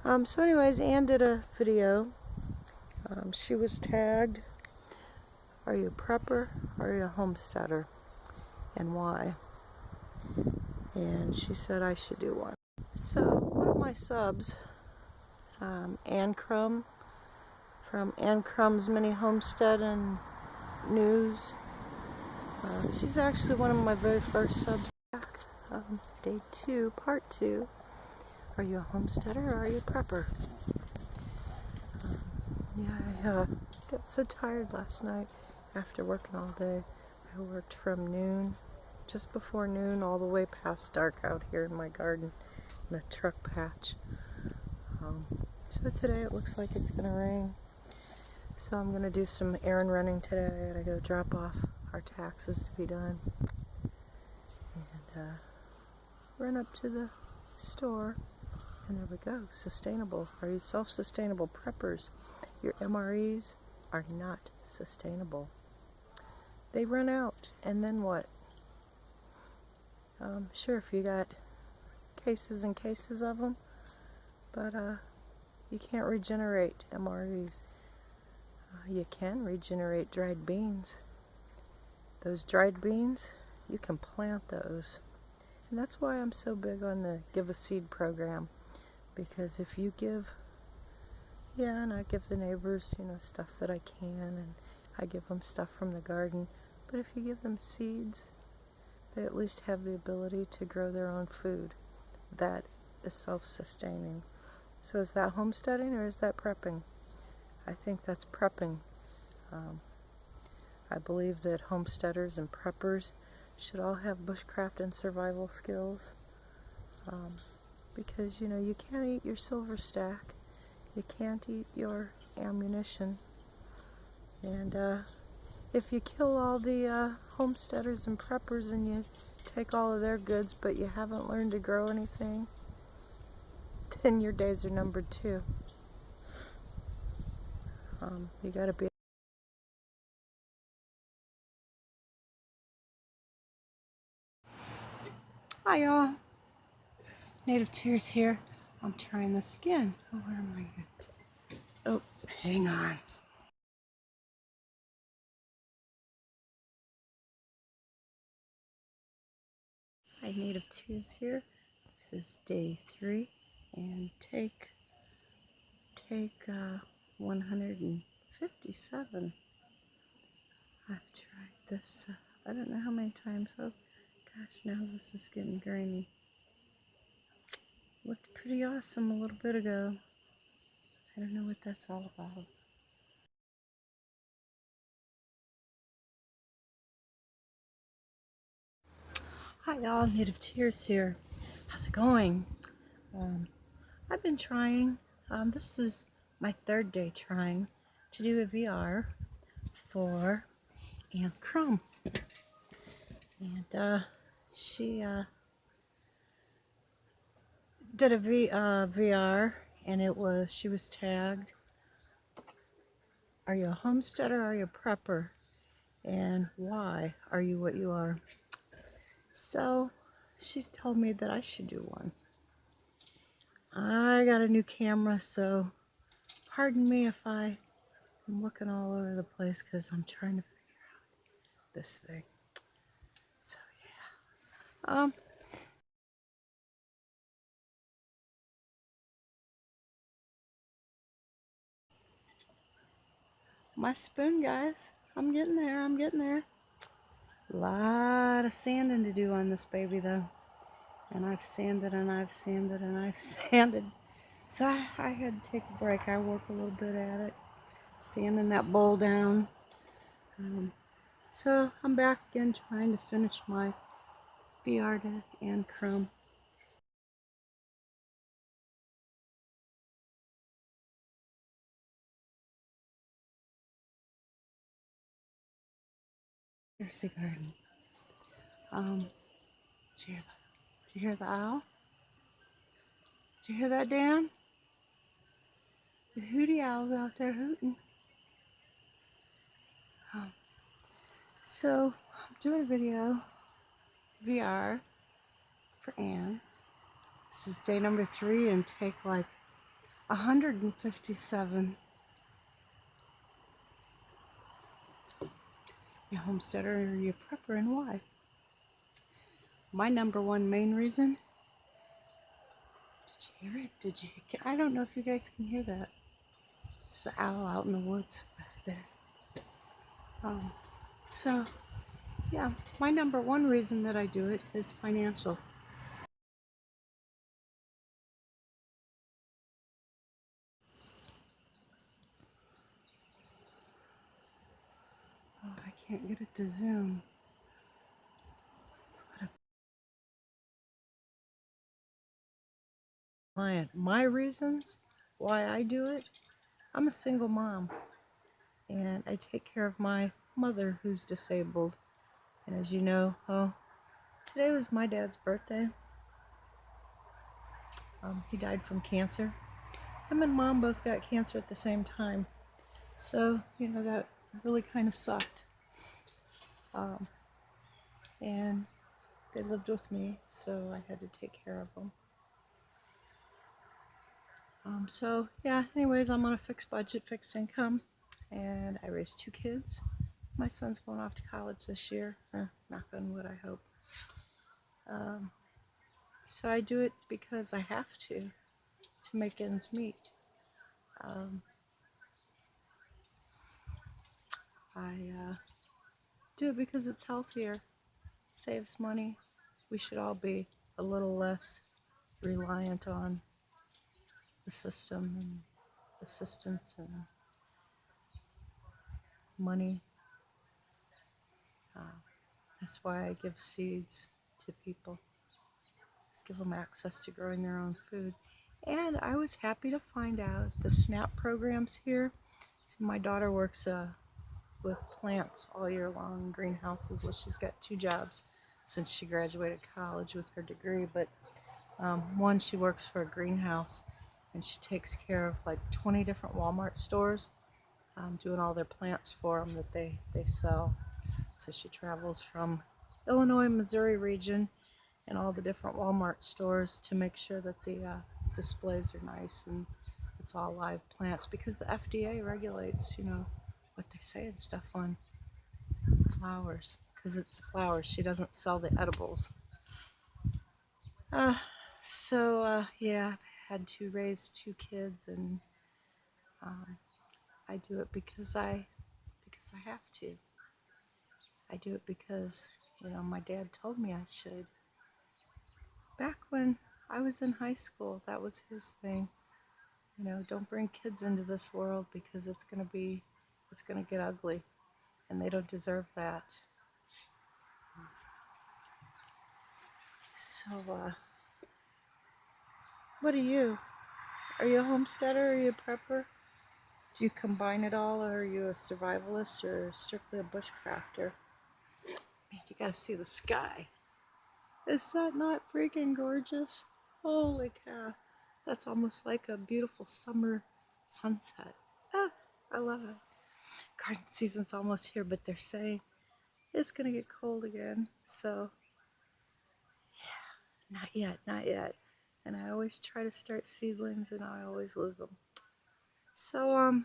So anyways, Ann did a video. She was tagged, are you a prepper or are you a homesteader, and why? And she said I should do one. So one of my subs, Ann Crum, from Ann Crum's Mini Homestead and News. She's actually one of my very first subs back. Day 2, part 2. Are you a homesteader or are you a prepper? Yeah, I got so tired last night after working all day. I worked from noon, just before noon, all the way past dark out here in my garden, in the truck patch. So today it looks like it's going to rain. So I'm going to do some errand running today. I got to go drop off our taxes to be done. And run up to the store. And there we go. Sustainable. Are you self-sustainable preppers? Your MREs are not sustainable. They run out, and then what? Sure, if you got cases and cases of them, but you can't regenerate MREs. You can regenerate dried beans. Those dried beans, you can plant those. And that's why I'm so big on the Give a Seed program. Because if you give, and I give the neighbors, stuff that I can, and I give them stuff from the garden. But if you give them seeds, they at least have the ability to grow their own food. That is self-sustaining. So is that homesteading or is that prepping? I think that's prepping. I believe that homesteaders and preppers should all have bushcraft and survival skills. Because, you can't eat your silver stack. You can't eat your ammunition. And if you kill all the homesteaders and preppers and you take all of their goods, but you haven't learned to grow anything, then your days are numbered too. You gotta be. Hi y'all, Native Tears here. I'm trying this again. Oh, where am I at? Oh, hang on. Hi, Native Tears here. This is day 3, and take 157. I've tried this. I don't know how many times. Oh, gosh, now this is getting grainy. Looked pretty awesome a little bit ago. I don't know what that's all about. Hi y'all, Native Tears here. How's it going? I've been trying. This is my 3rd day trying to do a VR for Ann Crum. And she did a VR, and she was tagged, are you a homesteader or are you a prepper? And why are you what you are? So she's told me that I should do one. I got a new camera, so pardon me if I am looking all over the place because I'm trying to figure out this thing. So yeah. My spoon, guys. I'm getting there. A lot of sanding to do on this baby though. And I've sanded and I've sanded and I've sanded. So I had to take a break. I work a little bit at it, sanding that bowl down. So I'm back again trying to finish my VR to Ann Crum. Here's the garden. Did you hear the owl? Did you hear that, Dan? The hooty owl's out there hooting. So I'm doing a video, VR, for Ann. This is day number 3 and take like 157. You homesteader or you prepper, and why? My number one main reason. Did you hear it? Did you? I don't know if you guys can hear that. It's the owl out in the woods back there. So, yeah, my number one reason that I do it is financial. Oh, I can't get it to zoom. My reasons why I do it, I'm a single mom, and I take care of my mother who's disabled. And as you know, today was my dad's birthday. He died from cancer. Him and mom both got cancer at the same time. So, that really kind of sucked. And they lived with me, so I had to take care of them. So, yeah, anyways, I'm on a fixed budget, fixed income, and I raised 2 kids. My son's going off to college this year. Knock on wood, I hope. So I do it because I have to make ends meet. I do it because it's healthier, saves money. We should all be a little less reliant on the system and assistance and money. That's why I give seeds to people. Just give them access to growing their own food. And I was happy to find out the SNAP programs here. So my daughter works with plants all year long in greenhouses. Well, she's got 2 jobs since she graduated college with her degree. But one, she works for a greenhouse, and she takes care of like 20 different Walmart stores, doing all their plants for them that they sell. So she travels from Illinois, Missouri region, and all the different Walmart stores to make sure that the displays are nice and it's all live plants, because the FDA regulates, what they say and stuff on flowers, because it's the flowers. She doesn't sell the edibles. Yeah, I've had to raise 2 kids, and I do it because I have to. I do it because, my dad told me I should. Back when I was in high school, that was his thing. Don't bring kids into this world because it's gonna get ugly, and they don't deserve that. So, what are you? Are you a homesteader? Are you a prepper? Do you combine it all, or are you a survivalist, or strictly a bushcrafter? Man, you gotta see the sky. Is that not freaking gorgeous? Holy cow. That's almost like a beautiful summer sunset. I love it. Garden season's almost here, but they're saying it's gonna get cold again. So, yeah, not yet, not yet. And I always try to start seedlings, and I always lose them. So,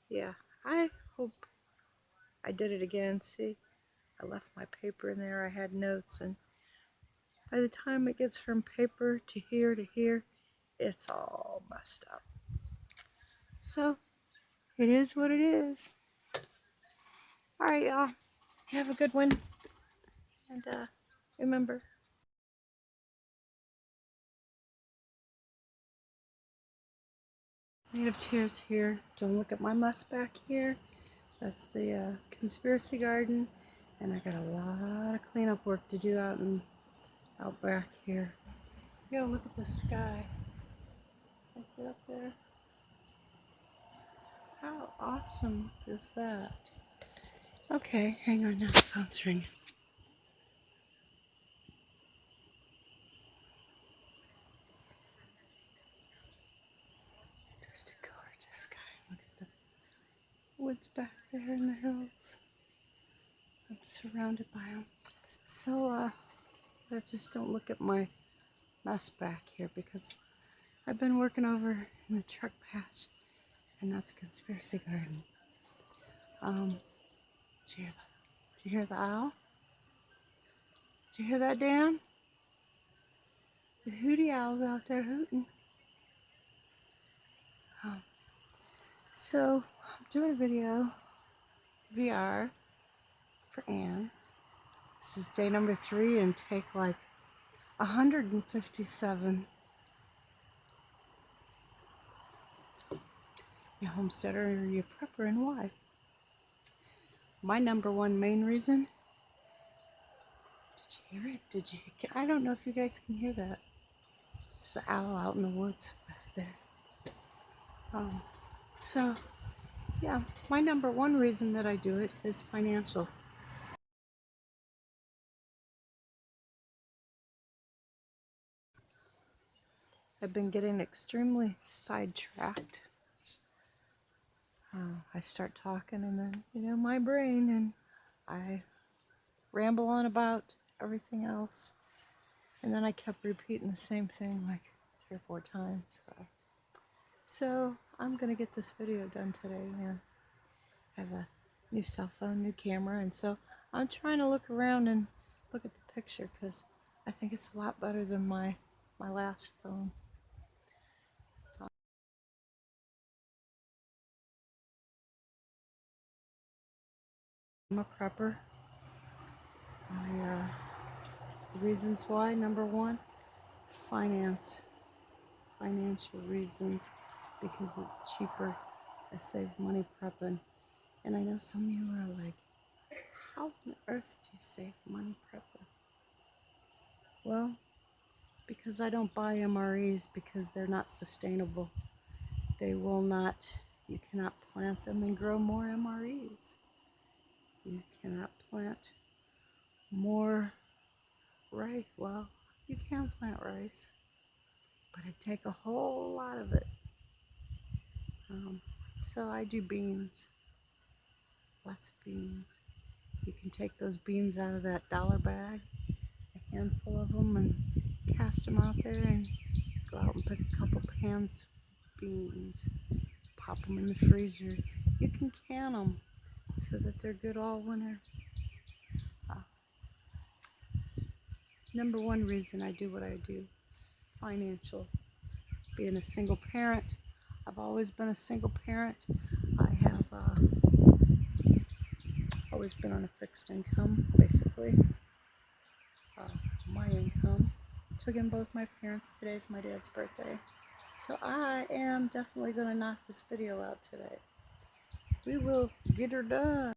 yeah, I hope I did it again. See, I left my paper in there. I had notes, and by the time it gets from paper to here, it's all messed up. So, it is what it is. All right, y'all. Have a good one. And remember, native tears here. Don't look at my mess back here. That's the conspiracy garden. And I got a lot of cleanup work to do out back here. You gotta look at the sky. Like it up there. How awesome is that? Okay, hang on now. The phone's ringing. Just a gorgeous sky. Look at the woods back there in the hills. I'm surrounded by them. So, just don't look at my mess back here, because I've been working over in the truck patch, and that's a conspiracy garden. Did you hear the owl? Did you hear that, Dan? The hooty owl's out there hooting. So I'm doing a video, VR, for Ann. This is day number 3 and take like 157. You homesteader or you prepper, and why? My number one main reason. Did you hear it? Did you? I don't know if you guys can hear that. It's the owl out in the woods back there. So yeah, my number one reason that I do it is financial. I've been getting extremely sidetracked. I start talking and then, my brain, and I ramble on about everything else. And then I kept repeating the same thing like 3 or 4 times. So I'm going to get this video done today. And I have a new cell phone, new camera, and so I'm trying to look around and look at the picture because I think it's a lot better than my last phone. I'm a prepper. The reasons why: number one, financial reasons, because it's cheaper. I save money prepping. And I know some of you are like, how on earth do you save money prepping? Well, because I don't buy MREs, because they're not sustainable. They will not, you cannot plant them and grow more MREs. You cannot plant more rice. Well, you can plant rice, but it'd take a whole lot of it. So I do beans, lots of beans. You can take those beans out of that dollar bag, a handful of them, and cast them out there and go out and pick a couple pans of beans, pop them in the freezer. You can can them so that they're good all winter. Number one reason I do what I do is financial. Being a single parent, I've always been a single parent. I have always been on a fixed income, basically. My income took in both my parents. Today's my dad's birthday. So I am definitely going to knock this video out today. We will get her done.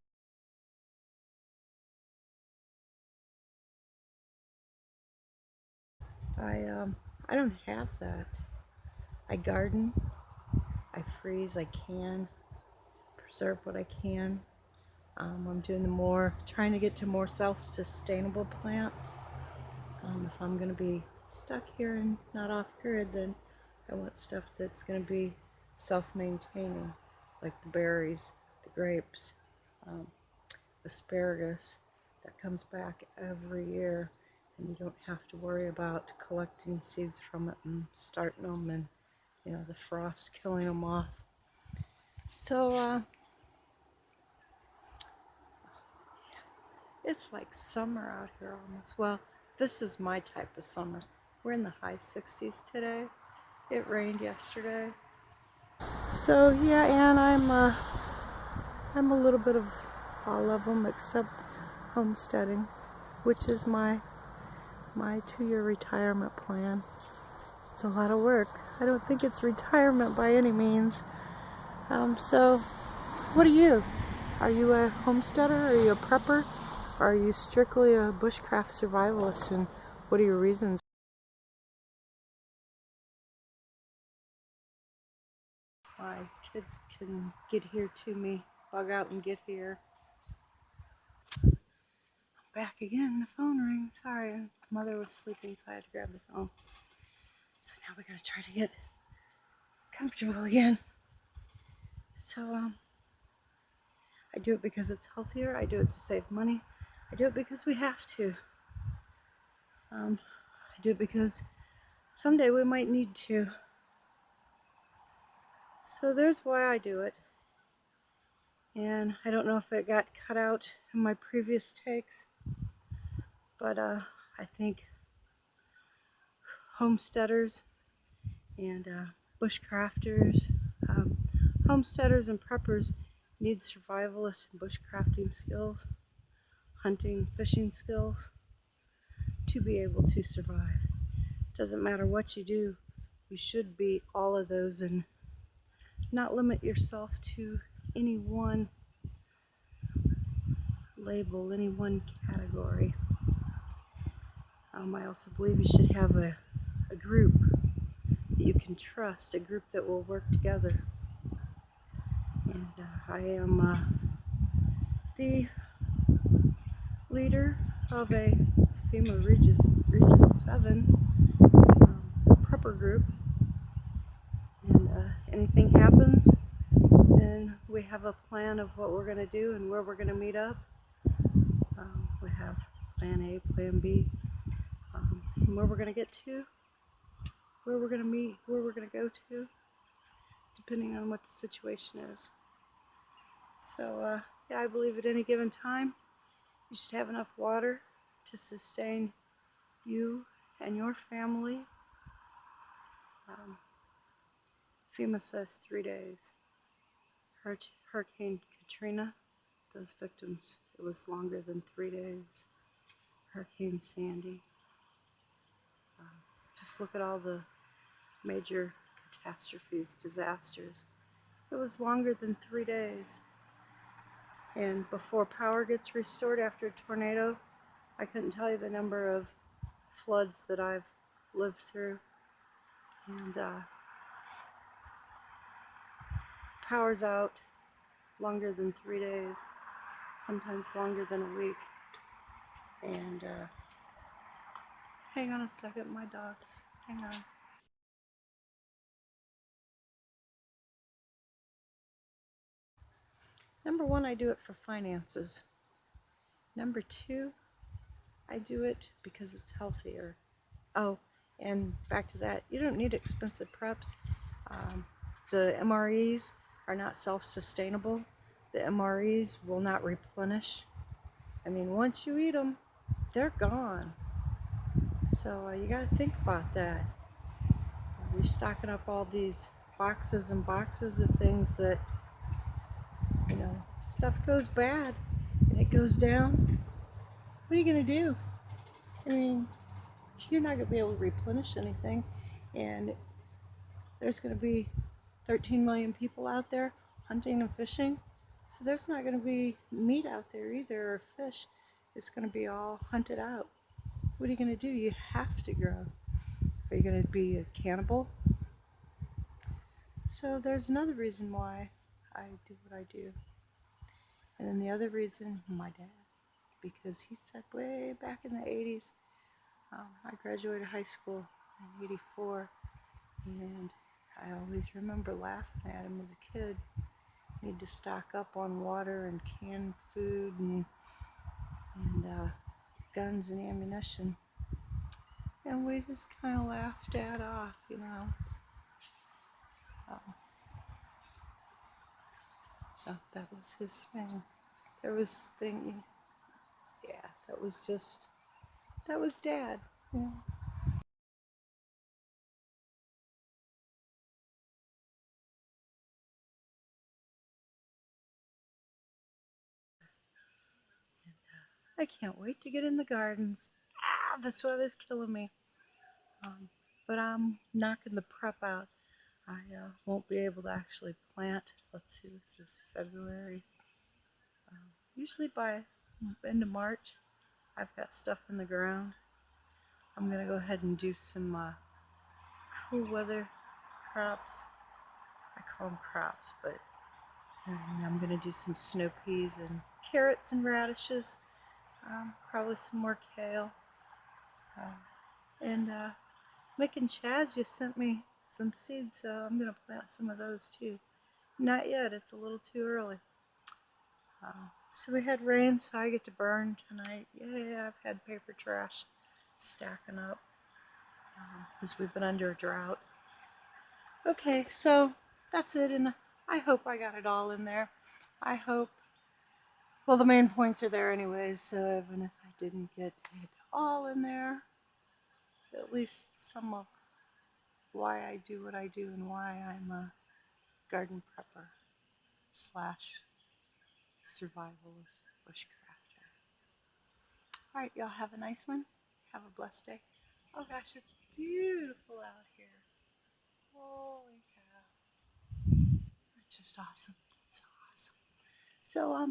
I don't have that. I garden, I freeze, I can, preserve what I can. I'm doing trying to get to more self-sustainable plants. If I'm going to be stuck here and not off-grid, then I want stuff that's going to be self-maintaining, like the berries, the grapes, asparagus that comes back every year, and you don't have to worry about collecting seeds from it and starting them and the frost killing them off. So it's like summer out here almost. Well, this is my type of summer. We're in the high 60s today. It rained yesterday. So yeah, and I'm a little bit of all of them except homesteading, which is my 2-year retirement plan. It's a lot of work. I don't think it's retirement by any means. So what are you? Are you a homesteader? Are you a prepper? Or are you strictly a bushcraft survivalist? And what are your reasons? My kids can get here to me, bug out and get here. Back again, the phone rings. Sorry, mother was sleeping, so I had to grab the phone. So now we gotta try to get comfortable again. So I do it because it's healthier. I do it to save money. I do it because we have to. I do it because someday we might need to. So there's why I do it. And I don't know if it got cut out in my previous takes, but I think homesteaders and bushcrafters, um, homesteaders and preppers need survivalist and bushcrafting skills, hunting, fishing skills to be able to survive. Doesn't matter what you do, you should be all of those and not limit yourself to any one label, any one category. I also believe you should have a group that you can trust, a group that will work together. And I am the leader of a FEMA Region 7 prepper group. And anything happens, then we have a plan of what we're going to do and where we're going to meet up. We have plan A, plan B, and where we're going to get to, where we're going to meet, where we're going to go to, depending on what the situation is. So yeah, I believe at any given time, you should have enough water to sustain you and your family. FEMA says 3 days. Hurricane Katrina, those victims, it was longer than 3 days. Hurricane Sandy. Just look at all the major catastrophes, disasters. It was longer than 3 days. And before power gets restored after a tornado, I couldn't tell you the number of floods that I've lived through. And power's out longer than 3 days, sometimes longer than a week. And hang on a second, my dogs, hang on. Number one, I do it for finances. Number two, I do it because it's healthier. Oh, and back to that, you don't need expensive preps. The MREs are not self-sustainable. The MREs will not replenish. I mean, once you eat them, they're gone. So you got to think about that. You're stocking up all these boxes and boxes of things that, stuff goes bad and it goes down. What are you going to do? I mean, you're not going to be able to replenish anything. And there's going to be 13 million people out there hunting and fishing. So there's not going to be meat out there either, or fish. It's going to be all hunted out. What are you going to do? You have to grow. Are you going to be a cannibal? So there's another reason why I do what I do. And then the other reason, my dad. Because he said way back in the 80s, I graduated high school in 84. And I always remember laughing at him as a kid. Need to stock up on water and canned food and guns and ammunition. And we just kind of laughed that off, that was his thing. There was thing, yeah, that was Dad. Yeah. I can't wait to get in the gardens. This weather's killing me. But I'm knocking the prep out. I won't be able to actually plant. Let's see, this is February. Usually by end of March, I've got stuff in the ground. I'm going to go ahead and do some cool weather crops. I call them crops, but I'm going to do some snow peas and carrots and radishes. Probably some more kale. And Mick and Chaz just sent me some seeds, so I'm going to plant some of those too. Not yet, it's a little too early. So we had rain, so I get to burn tonight. Yeah, I've had paper trash stacking up because we've been under a drought. Okay, so that's it. And I hope I got it all in there. I hope, well, the main points are there anyways, so even if I didn't get it all in there, at least some of why I do what I do and why I'm a garden prepper slash survivalist bushcrafter. All right, y'all have a nice one. Have a blessed day. Oh gosh, it's beautiful out here. Holy cow. It's just awesome. It's so awesome. So,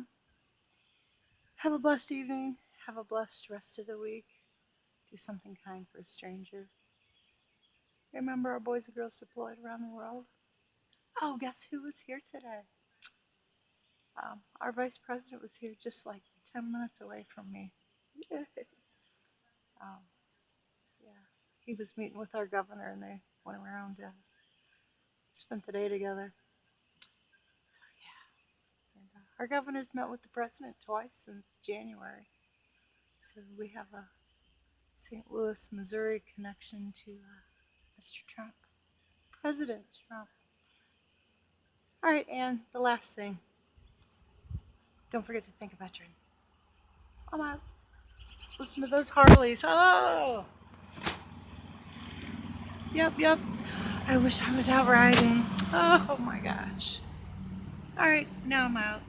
have a blessed evening. Have a blessed rest of the week. Do something kind for a stranger. Remember our boys and girls deployed around the world? Oh, guess who was here today? Our vice president was here just like 10 minutes away from me. um, yeah, he was meeting with our governor and they went around and spent the day together. So yeah, and our governor's met with the president twice since January. So we have a St. Louis, Missouri connection to Mr. Trump, President Trump. All right, Ann, the last thing. Don't forget to think about your. I'm out. Listen to those Harleys. Oh! Yep. I wish I was out riding. Oh my gosh. All right, now I'm out.